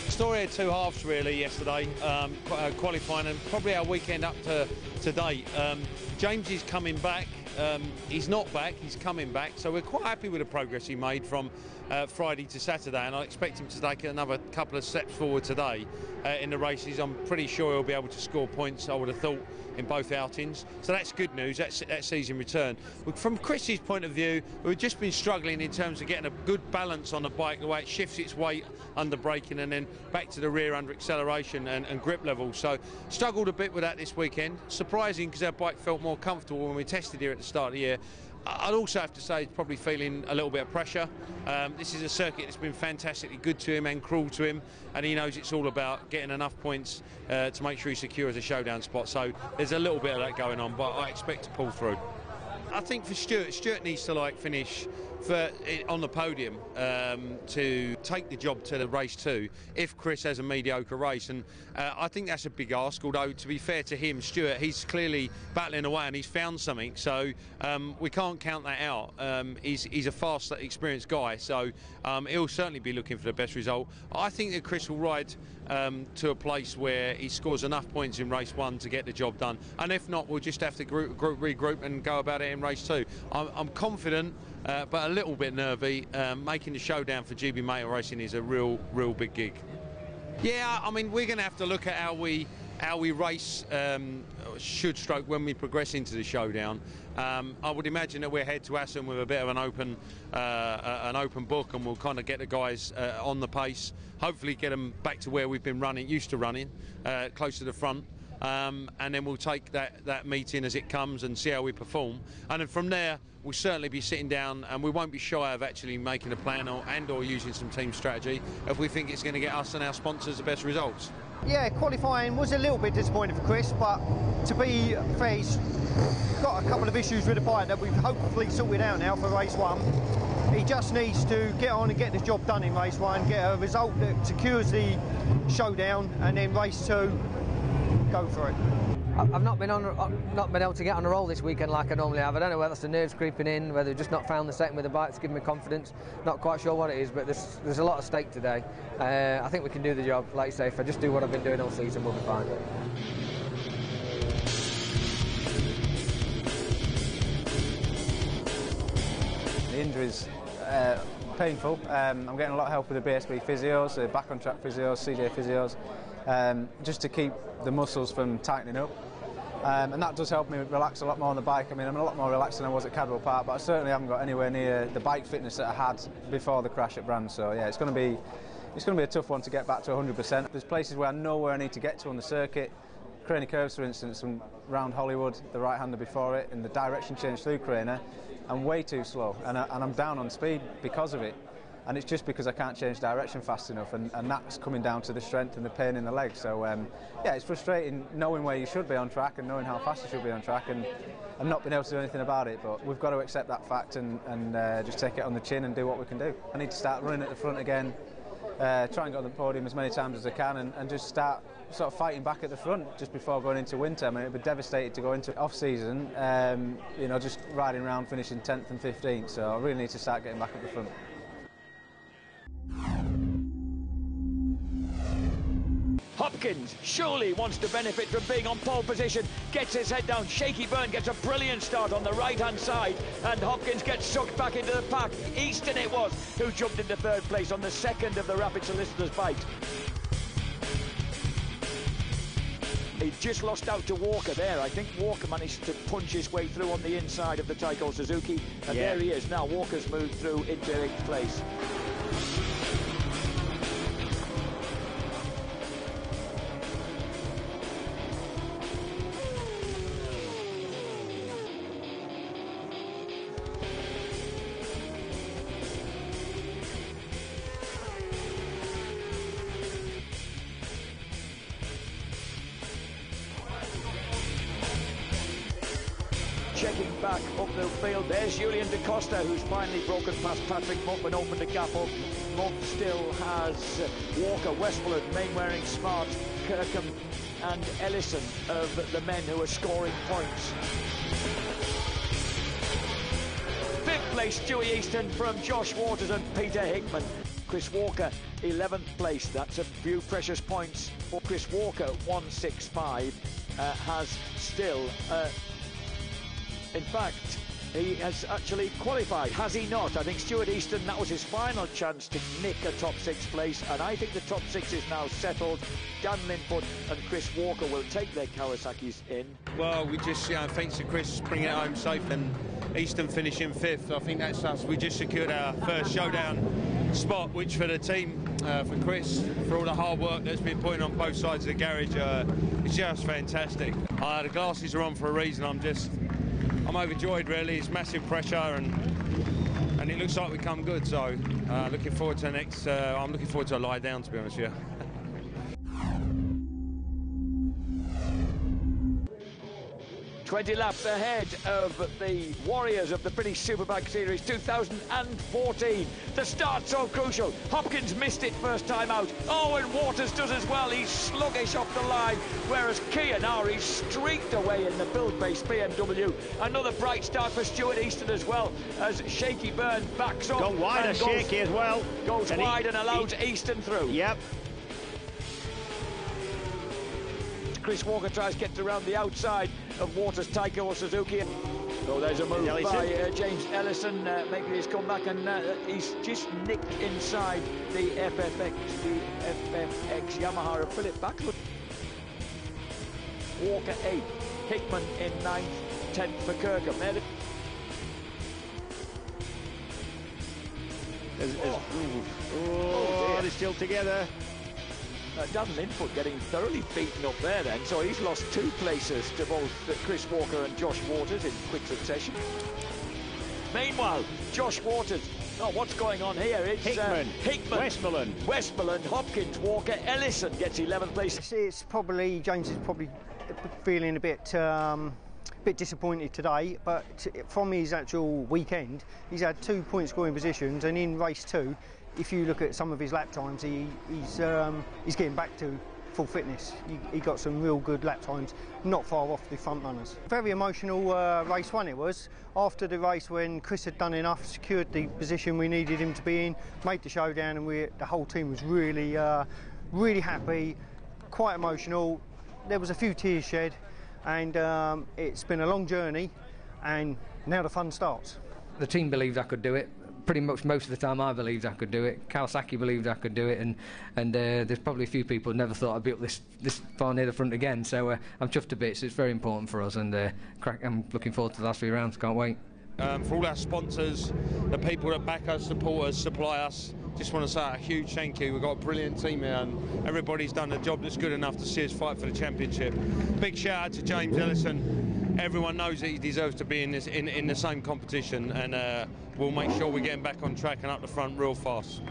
Story had two halves really yesterday, qualifying and probably our weekend up to today. James is coming back. He's not back, he's coming back, so we're quite happy with the progress he made from Friday to Saturday, and I expect him to take another couple of steps forward today in the races. I'm pretty sure he'll be able to score points, I would have thought, in both outings, so that's good news. That sees him return. From Chris's point of view, we've just been struggling in terms of getting a good balance on the bike, the way it shifts its weight under braking and then back to the rear under acceleration and grip level, so struggled a bit with that this weekend. Surprising, because our bike felt more comfortable when we tested here at the start of the year. I'd also have to say he's probably feeling a little bit of pressure. This is a circuit that's been fantastically good to him and cruel to him, and he knows it's all about getting enough points to make sure he secures a showdown spot, so there's a little bit of that going on, but I expect to pull through. I think for Stuart needs to finish on the podium to take the job to the race 2 if Chris has a mediocre race, and I think that's a big ask, although to be fair to him, Stuart, he's clearly battling away and he's found something, so we can't count that out. He's a fast, experienced guy, so he'll certainly be looking for the best result. I think that Chris will ride to a place where he scores enough points in race 1 to get the job done, and if not, we'll just have to regroup and go about it in race 2. I'm confident, but a little bit nervy. Making the showdown for GBmoto Racing is a real big gig. Yeah, I mean, we're going to have to look at how we race when we progress into the showdown. I would imagine that we'll head to Assen with a bit of an open book, and we'll kind of get the guys on the pace, hopefully get them back to where we've been used to running, close to the front. And then we'll take that meeting as it comes and see how we perform, and then from there we'll certainly be sitting down, and we won't be shy of actually making a plan or using some team strategy if we think it's going to get us and our sponsors the best results. Yeah, qualifying was a little bit disappointing for Chris, but to be fair, he's got a couple of issues with the bike that we've hopefully sorted out now for race 1. He just needs to get on and get the job done in race 1, get a result that secures the showdown, and then race 2 go for it. I've not been able to get on a roll this weekend like I normally have. I don't know whether that's the nerves creeping in, whether I've just not found the setting with the bike to give me confidence. Not quite sure what it is, but there's a lot at stake today. I think we can do the job. Like you say, if I just do what I've been doing all season, we'll be fine. The injury's painful. I'm getting a lot of help with the BSB physios, the back on track physios, CJ physios, just to keep the muscles from tightening up. And that does help me relax a lot more on the bike. I mean, I'm a lot more relaxed than I was at Cadwell Park, but I certainly haven't got anywhere near the bike fitness that I had before the crash at Brands. So yeah, it's going to be a tough one to get back to 100%. There's places where I know where I need to get to on the circuit. Craney Curves, for instance, and round Hollywood, the right-hander before it, and the direction change through Craney, I'm way too slow, and I'm down on speed because of it. And it's just because I can't change direction fast enough, and that's coming down to the strength and the pain in the legs. So yeah, it's frustrating knowing where you should be on track and knowing how fast you should be on track, and not being able to do anything about it. But we've got to accept that fact and just take it on the chin and do what we can do. I need to start running at the front again, try and get on the podium as many times as I can, and just start sort of fighting back at the front just before going into winter. I mean, it'd be devastated to go into off-season, you know, just riding around finishing 10th and 15th. So I really need to start getting back at the front. Hopkins surely wants to benefit from being on pole position, gets his head down. Shaky Byrne gets a brilliant start on the right-hand side, and Hopkins gets sucked back into the pack. Easton it was who jumped into third place on the second of the Rapid Solicitors bite. He just lost out to Walker there. I think Walker managed to punch his way through on the inside of the Taiko Suzuki, and yeah, there he is. Now Walker's moved through into 8th place. Checking back up the field, there's Julian Da Costa, who's finally broken past Patrick Mupp and opened the gap up. Mupp still has Walker, Westwood, Mainwaring, Smart, Kirkham and Ellison of the men who are scoring points. 5th place, Stewie Easton from Josh Waters and Peter Hickman. Chris Walker, 11th place. That's a few precious points for Chris Walker. 165 has still, in fact, he has actually qualified, has he not? I think Stuart Easton, that was his final chance to nick a top 6 place, and I think the top 6 is now settled. Dan Linfoot and Chris Walker will take their Kawasaki's in. Well, we just, thanks to Chris bringing it home safe and Easton finishing 5th. I think that's us. We just secured our first Showdown spot, which for the team, for Chris, for all the hard work that's been put in on both sides of the garage, it's just fantastic. The glasses are on for a reason. I'm overjoyed, really. It's massive pressure, and it looks like we come good. So, looking forward to the next. I'm looking forward to a lie down, to be honest with you. 20 laps ahead of the Warriors of the British Superbike Series 2014. The start so crucial. Hopkins missed it first time out. Oh, and Waters does as well. He's sluggish off the line, whereas Kianari streaked away in the build-based BMW. Another bright start for Stuart Easton as well, as Shaky Byrne backs up. Gone wide, Shaky as well. Goes wide and allows Easton through. Yep. Chris Walker tries to get around the outside of Waters, Taiko or Suzuki. Oh, there's a move by James Ellison making his comeback, and he's just nicked inside the FFX Yamaha of Philip Backlund. Walker 8th, Hickman in 9th, 10th for Kirkham. They're still together. Dan Linfoot getting thoroughly beaten up there then, so he's lost 2 places to both Chris Walker and Josh Waters in quick succession. Meanwhile, Josh Waters, what's going on here? It's Hickman, Westmoreland, Hopkins, Walker, Ellison gets 11th place. It's probably, James is probably feeling a bit disappointed today, but from his actual weekend, he's had 2 point scoring positions, and in race 2, if you look at some of his lap times, he's getting back to full fitness. He got some real good lap times, not far off the front runners. Very emotional race 1 it was. After the race, when Chris had done enough, secured the position we needed him to be in, made the showdown, and the whole team was really, really happy, quite emotional. There was a few tears shed, and it's been a long journey, and now the fun starts. The team believed I could do it. Pretty much most of the time I believed I could do it. Kawasaki believed I could do it, and there's probably a few people who never thought I'd be up this far near the front again. So I'm chuffed to bits. It's very important for us, and I'm looking forward to the last few rounds. Can't wait. For all our sponsors, the people that back us, support us, supply us, just want to say a huge thank you. We've got a brilliant team here, and everybody's done a job that's good enough to see us fight for the championship. Big shout out to James Ellison. Everyone knows that he deserves to be in the same competition, and we'll make sure we get him back on track and up the front real fast.